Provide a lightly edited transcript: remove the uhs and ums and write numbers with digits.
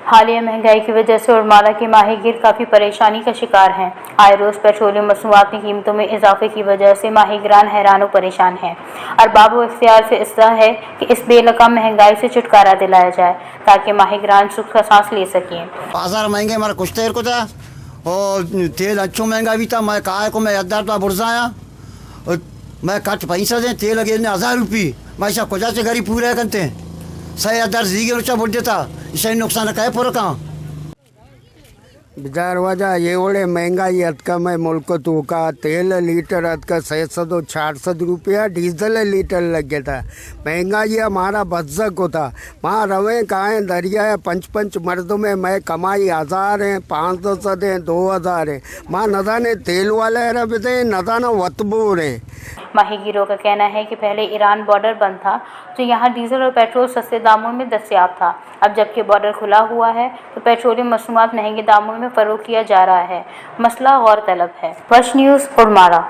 हालिया महंगाई की वजह से उड़माला के माहीगीर काफ़ी परेशानी का शिकार हैं। आए रोज़ पेट्रोलियम मसनूआत की कीमतों में इजाफे की वजह से माहीगीरान हैरान व परेशान हैं। अरबाब व इख्तियार से इस्ता है कि इस बेलगाम महंगाई से छुटकारा दिलाया जाए ताकि माहीगीरान सुख का सांस ले सकें। बाजार महंगे हमारा कुछ देर को था और तेल अच्छो महंगा भी था। मैं कहा को मैं अद्दार तो बुरसाया और मैं कट पैसा दे तेल लगे 1000 रुपये मैं ऐसा कोजा से गरीब पूरे करते सही अद्दार जीगे रुचा बुढ़ देता इसे नुकसान कहे पूरा कहाँ बिजार वजह ये ओले महंगाई अतका में मुल्क तो का तेल लीटर अतका 600-400 रुपया डीजल लीटर लग गया था। महंगाई हमारा बज्जक को था वहाँ रवे कहाँ दरिया है पंच मर्दों में मैं कमाई 1000 है 500 है 2000 है माँ नदाने तेल वाले रहे नदाना वतबूर है। माहीगीरों का कहना है कि पहले ईरान बॉर्डर बंद था तो यहाँ डीजल और पेट्रोल सस्ते दामों में दस्तयाब था। अब जबकि बॉर्डर खुला हुआ है तो पेट्रोलियम मसनूआत महंगे दामों में फ़रोख्त किया जा रहा है। मसला गौरतलब है। वश न्यूज़ उड़माला।